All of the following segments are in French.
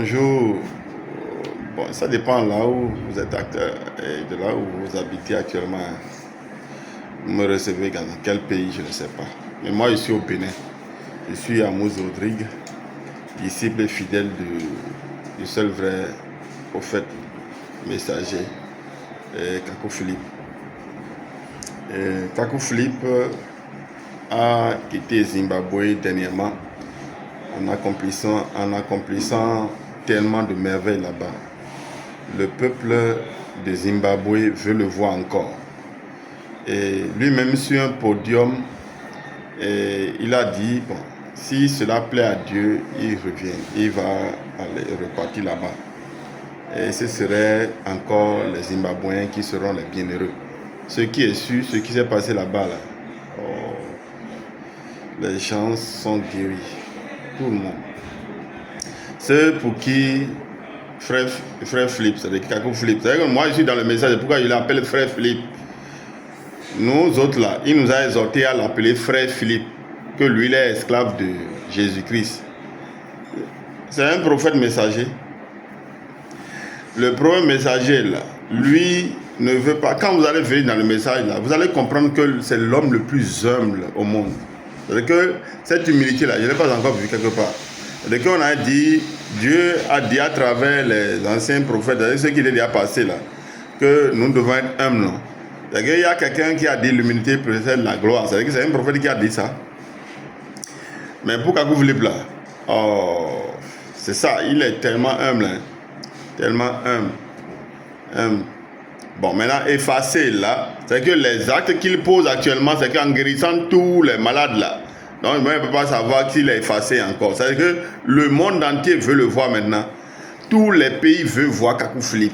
Bonjour. Bon, ça dépend là où vous êtes acteur et de là où vous habitez actuellement. Vous me recevez dans quel pays, je ne sais pas. Mais moi, je suis au Bénin. Je suis Amos Rodrigue, disciple fidèle du seul vrai prophète messager, Kakou Philippe. Kakou Philippe a quitté Zimbabwe dernièrement en accomplissant tellement de merveilles là-bas. Le peuple de Zimbabwe veut le voir encore. Et lui-même sur un podium, il a dit, bon, si cela plaît à Dieu, il revient, il va aller repartir là-bas. Et ce seraient encore les Zimbabwéens qui seront les bienheureux. Ce qui est sûr, ce qui s'est passé là-bas, les gens sont guéris. Tout le monde. Ceux pour qui frère Philippe, c'est-à-dire Kakou Philippe, c'est-à-dire que moi je suis dans le message, pourquoi je l'appelle frère Philippe. Nous autres là, il nous a exhorté à l'appeler frère Philippe, que lui il est esclave de Jésus-Christ. C'est un prophète messager. Le prophète messager là, lui ne veut pas. Quand vous allez venir dans le message là, vous allez comprendre que c'est l'homme le plus humble au monde. C'est-à-dire que cette humilité là, je ne l'ai pas encore vu quelque part. C'est-à-dire qu'on a dit, Dieu a dit à travers les anciens prophètes, ce qui est déjà passé là, que nous devons être humbles. C'est-à-dire qu'il y a quelqu'un qui a dit l'humilité précède la gloire. C'est-à-dire que c'est un prophète qui a dit ça. Mais pour Kakou Philippe là, c'est ça, il est tellement humble. Hein, tellement humble. Bon, maintenant, effacé là, c'est que les actes qu'il pose actuellement, c'est qu'en guérissant tous les malades là, donc il ne peut pas savoir s'il est effacé encore. C'est-à-dire que le monde entier veut le voir maintenant. Tous les pays veulent voir Kakou Philippe.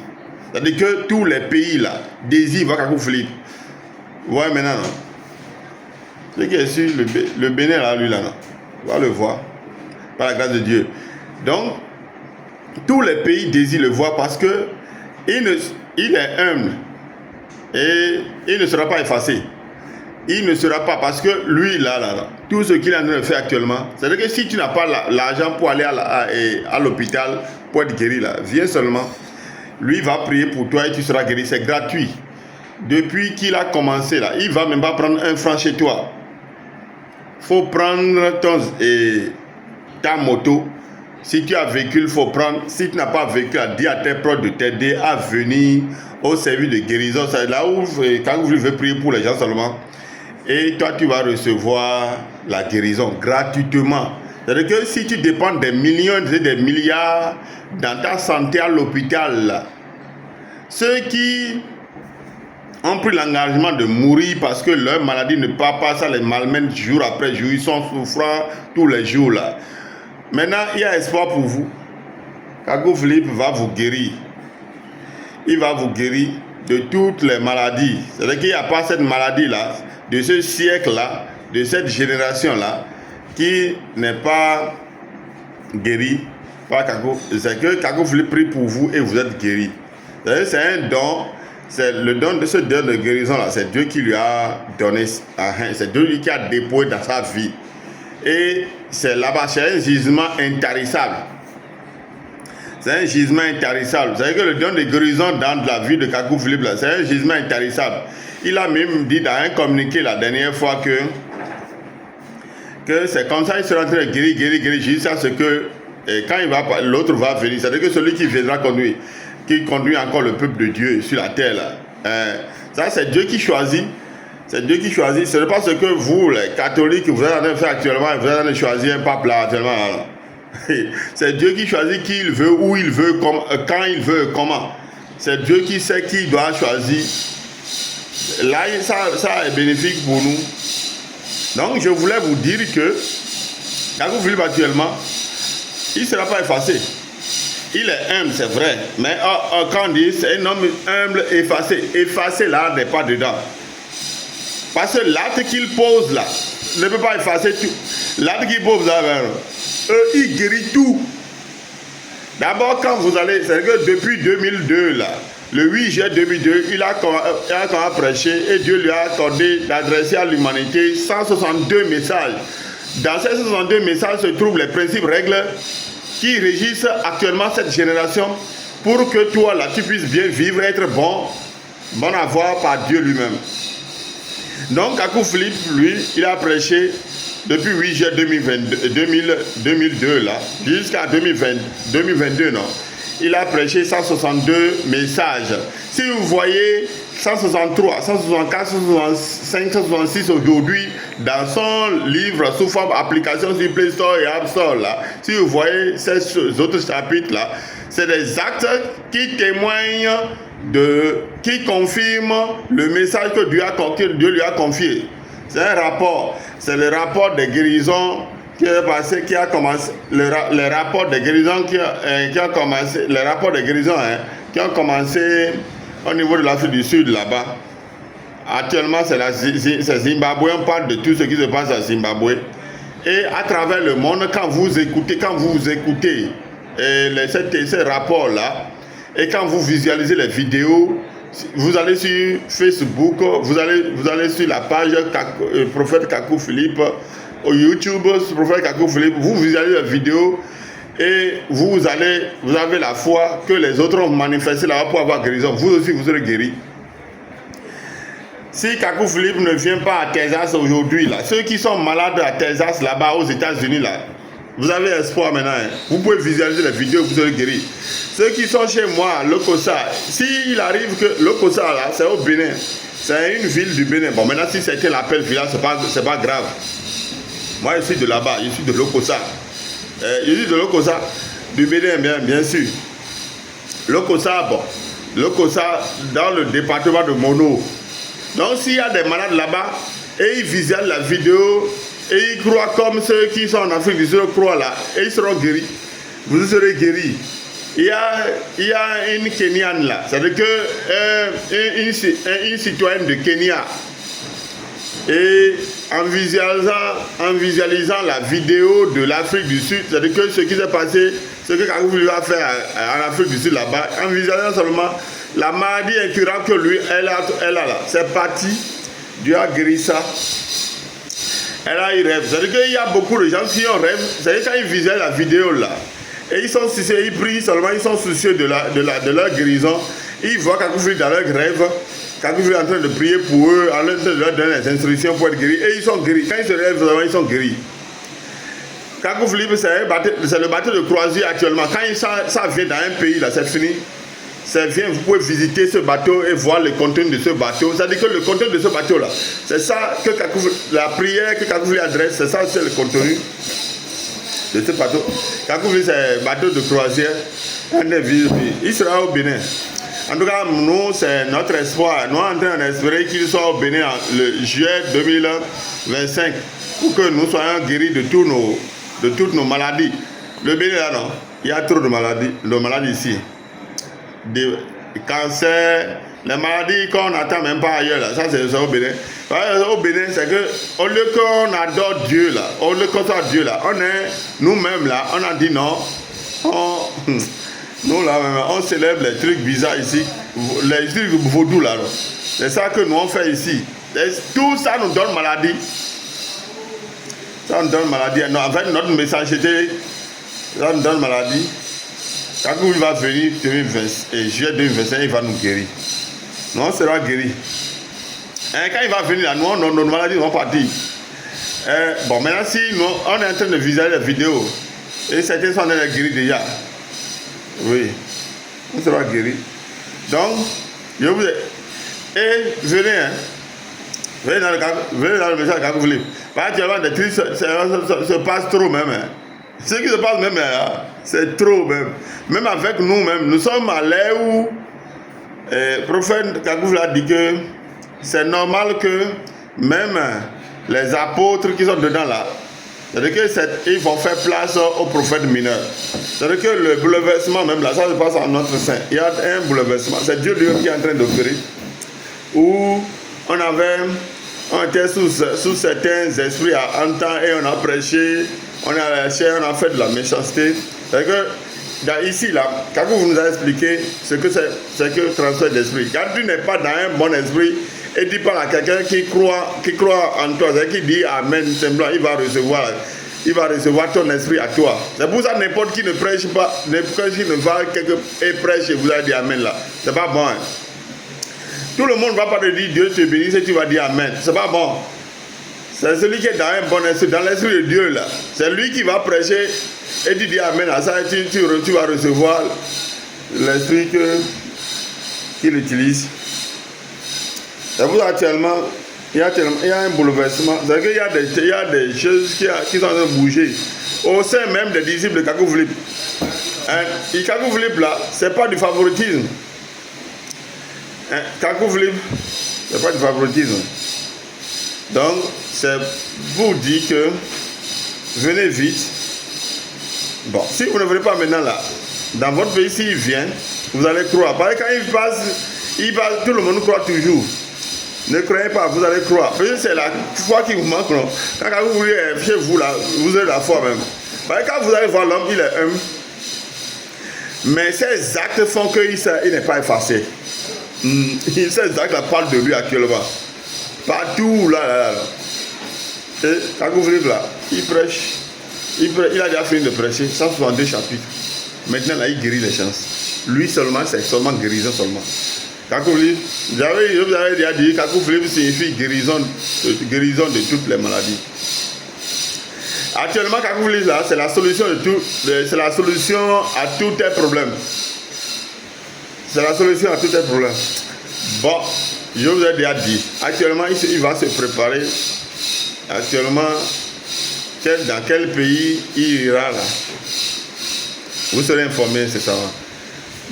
C'est-à-dire que tous les pays là désirent voir Kakou Philippe. Vous voyez maintenant, non? Ce qui est sûr, le Bénin là, lui là, non? On va le voir. Par la grâce de Dieu. Donc, tous les pays désirent le voir parce que il est humble et il ne sera pas effacé. Il ne sera pas parce que lui là, tout ce qu'il est en train de faire actuellement, c'est-à-dire que si tu n'as pas l'argent pour aller à l'hôpital pour être guéri là, viens seulement. Lui va prier pour toi et tu seras guéri, c'est gratuit. Depuis qu'il a commencé là, il va même pas prendre un franc chez toi. Faut prendre ta moto. Si tu as véhicule, il faut prendre. Si tu n'as pas véhicule, dis à tes proches de t'aider à venir au service de guérison. C'est là où, quand vous voulez prier pour les gens seulement, et toi, tu vas recevoir la guérison gratuitement. C'est-à-dire que si tu dépends des millions et des milliards dans ta santé à l'hôpital, ceux qui ont pris l'engagement de mourir parce que leur maladie ne part pas, ça les malmène jour après jour, ils sont souffrants tous les jours là. Maintenant, il y a espoir pour vous. Kakou Philippe va vous guérir. Il va vous guérir de toutes les maladies. C'est-à-dire qu'il n'y a pas cette maladie-là, de ce siècle-là, de cette génération-là, qui n'est pas guérie par Kakou. C'est que Kakou Philippe prie pour vous et vous êtes guéri. C'est un don. C'est le don de ce don de guérison-là. C'est Dieu qui lui a donné. C'est Dieu qui a déposé dans sa vie. Et c'est là-bas, c'est un gisement intarissable. C'est un gisement intarissable. Vous savez que le don de guérison dans la vie de Kakou Philippe, c'est un gisement intarissable. Il a même dit dans un communiqué la dernière fois que c'est comme ça, il sera en train de guérir, jusqu'à ce que, quand l'autre va venir, c'est-à-dire que celui qui viendra qui conduit encore le peuple de Dieu sur la terre, là. Ça, c'est Dieu qui choisit. C'est Dieu qui choisit. Ce n'est pas ce que vous, les catholiques, vous êtes en train de faire actuellement, vous êtes en train de choisir un pape là actuellement. Là. C'est Dieu qui choisit qui il veut, où il veut, quand il veut, comment. C'est Dieu qui sait qui il doit choisir. Là, ça est bénéfique pour nous. Donc, je voulais vous dire que Kakou Philippe actuellement, il ne sera pas effacé. Il est humble, c'est vrai. Mais quand on dit c'est un homme humble, effacé. Effacé là n'est pas dedans. Parce que l'acte qu'il pose là ne peut pas effacer tout. L'acte qu'il pose là, il guérit tout. D'abord, quand vous allez, c'est que depuis 2002 là, le 8 juillet 2002, il a prêché et Dieu lui a accordé d'adresser à l'humanité 162 messages. Dans ces 162 messages se trouvent les principes, règles qui régissent actuellement cette génération pour que toi, là, tu puisses bien vivre, être bon à voir par Dieu lui-même. Donc, Kakou Philippe, lui, il a prêché depuis 8 juillet 2002, là, jusqu'à 2022, non. Il a prêché 162 messages. Si vous voyez 163, 164, 165, 166 aujourd'hui dans son livre sous forme application sur Play Store et App Store, là, si vous voyez ces autres chapitres là, c'est des actes qui témoignent qui confirment le message que Dieu lui a confié. C'est un rapport, c'est le rapport des guérisons qui a commencé, les rapports des guérisons qui ont commencé au niveau de l'Afrique du Sud là-bas. Actuellement, c'est Zimbabwe, on parle de tout ce qui se passe à Zimbabwe. Et à travers le monde, quand vous écoutez ces rapports-là, et quand vous visualisez les vidéos, vous allez sur Facebook, vous allez sur la page Prophète Kakou Philippe, au YouTube, Prophète Kakou Philippe, vous visualisez la vidéo et vous avez la foi que les autres ont manifesté là-bas pour avoir guérison. Vous aussi, vous serez guéris. Si Kakou Philippe ne vient pas à Texas aujourd'hui, là, ceux qui sont malades à Texas, là-bas aux États-Unis, là, vous avez espoir maintenant. Hein. Vous pouvez visualiser les vidéos, vous serez guéris. Ceux qui sont chez moi, Lokossa, s'il arrive que Lokossa, là, c'est au Bénin. C'est une ville du Bénin. Bon, maintenant, si c'était l'appel village, c'est pas grave. Moi, je suis de là-bas, je suis de Lokossa. Je suis de Lokossa, du Bénin, bien sûr. Lokossa, dans le département de Mono. Donc, s'il y a des malades là-bas, et ils visualisent la vidéo, et ils croient comme ceux qui sont en Afrique du Sud croient là, et ils seront guéris. Vous serez guéris. Il y a une Kenyane là, c'est-à-dire que une citoyenne de Kenya, et en visualisant la vidéo de l'Afrique du Sud, c'est-à-dire que ce qui s'est passé, ce que Kakou lui a fait en Afrique du Sud là-bas, en visualisant seulement la maladie incurable que lui, elle a là, c'est parti, Dieu a guéri ça. Elle a eu rêve. C'est-à-dire qu'il y a beaucoup de gens qui ont rêve. C'est-à-dire quand ils visualisent la vidéo là, et ils sont soucieux, ils prient seulement, ils sont soucieux de leur guérison. Ils voient Kakou Philippe dans leur rêve. Kakou Philippe est en train de prier pour eux, en train de leur donner les instructions pour être guéris. Et ils sont guéris. Quand ils se rêvent, ils sont guéris. Kakou Philippe, c'est le bateau de croisière actuellement. Quand ça vient dans un pays, là, c'est fini. Vous pouvez visiter ce bateau et voir le contenu de ce bateau. C'est-à-dire que le contenu de ce bateau-là, c'est ça que la prière que Kakou Philippe adresse, c'est ça, c'est le contenu de ce bateau. Kakou Philippe, c'est un bateau de croisière. Il sera au Bénin. En tout cas, nous, c'est notre espoir. Nous sommes en train d'espérer qu'il soit au Bénin le juillet 2025 pour que nous soyons guéris de toutes nos maladies. Le Bénin, là, non, il y a trop de maladies ici. Des cancers, les maladies qu'on n'attend même pas ailleurs, là. Ça, c'est au Bénin. Au Bénin, c'est que, au lieu qu'on adore Dieu, là, au lieu qu'on soit Dieu, là, nous-mêmes, là, on a dit non. Nous, là, on célèbre les trucs bizarres ici, les trucs vaudous, là. C'est ça que nous, on fait ici. Tout ça nous donne maladie. Ça nous donne maladie. En fait, notre message était, ça nous donne maladie. Quand il va venir juillet 2025, il va nous guérir. Nous, on sera guéris. Quand il va venir là, nos maladies vont partir. Bon, maintenant, si on est en train de visualiser la vidéo, et certains sont en train de guérir déjà. Oui, on sera guéris. Donc, je vous ai... Et venez, venez dans le message Kakou Philippe. Actuellement, des trucs se passent trop même. Ce qui se passe même, c'est trop même. Même avec nous-mêmes, nous sommes à l'ère où le prophète Kakou Philippe a dit que c'est normal que même les apôtres qui sont dedans là, c'est-à-dire qu'ils vont faire place aux prophètes mineurs. C'est-à-dire que le bouleversement même là, ça se passe en notre sein. Il y a un bouleversement. C'est Dieu lui qui est en train d'opérer. Où on était sous certains esprits à un temps et on a prêché, on a lâché, on a fait de la méchanceté. C'est-à-dire que ici, là, Kakou nous a expliqué ce que c'est que le transfert d'esprit. Quand tu n'es pas dans un bon esprit, et tu parles à quelqu'un qui croit en toi, c'est-à-dire qui dit Amen, semblant, il va recevoir. il va recevoir ton esprit à toi. C'est pour ça n'importe qui ne prêche pas, n'importe qui ne va et prêche et vous allez dire Amen là. C'est pas bon. Hein. Tout le monde ne va pas te dire Dieu te bénisse et tu vas dire Amen. C'est pas bon. C'est celui qui est dans un bon esprit, dans l'esprit de Dieu là. C'est lui qui va prêcher et tu dis Amen à ça et tu vas recevoir l'esprit qu'il utilise. C'est pour ça actuellement, il y a un bouleversement. C'est-à-dire qu'il y a des choses qui sont en train de bouger. Au sein même des disciples de Kakou Philippe. Et Kakou Philippe là, c'est pas du favoritisme. Kakou Philippe, c'est pas du favoritisme. Donc, c'est vous dire que venez vite. Bon, si vous ne venez pas maintenant là, dans votre pays, s'il vient, vous allez croire. Parce que quand il passe, tout le monde croit toujours. Ne croyez pas, vous allez croire. Peut-être c'est la foi qui vous manque. Non? Quand vous voulez chez vous là, vous avez la foi même. Parce que quand vous allez voir l'homme, il est humble. Mais ces actes font qu'il n'est pas effacé. Ces actes là parlent de lui actuellement. Partout là. Et quand vous voulez là, il prêche. Il a déjà fini de prêcher, 162 chapitres. Maintenant là, il guérit les gens. Lui seulement, c'est seulement guérison seulement. Kakou Philippe, vous avez déjà dit, Kakou Philippe signifie guérison de toutes les maladies. Actuellement, Kakou Philippe là, c'est la solution de tout, c'est la solution à tous tes problèmes. C'est la solution à tous tes problèmes. Bon, je vous ai déjà dit, actuellement, il va se préparer. Actuellement, dans quel pays il ira là? Vous serez informé, c'est ça.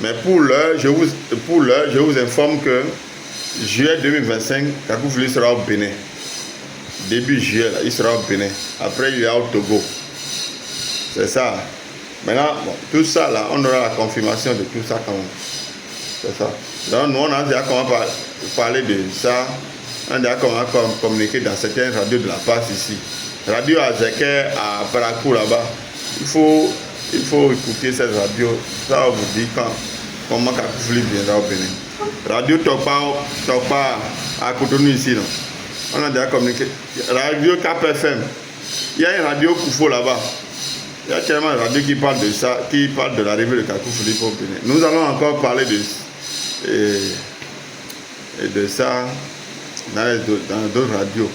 Mais pour l'heure, je vous informe que juillet 2025, Kakou Philippe sera au Bénin. Début juillet, là, il sera au Bénin. Après, il ira au Togo. C'est ça. Maintenant, bon, tout ça, là, on aura la confirmation de tout ça quand même. C'est ça. Donc, nous, on a déjà commencé à parler de ça. On a déjà commencé à communiquer dans certaines radios de la passe ici. Radio Azeke à Parakou là-bas. Il faut écouter cette radio. Ça va vous dire comment Kakou Philippe viendra au Bénin. Radio Tokpa à Cotonou ici. Non? On a déjà communiqué. Radio KPFM. Il y a une radio Koufo là-bas. Il y a tellement de radios qui parlent de ça, qui parlent de l'arrivée de Kakou Philippe au Bénin. Nous allons encore parler de ça dans d'autres radios.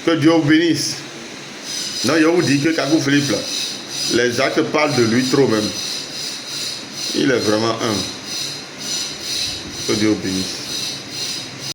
Que Dieu vous bénisse. Non, je vous dis que Kakou Philippe, là, les actes parlent de lui trop même. Il est vraiment humble. Que Dieu vous bénisse.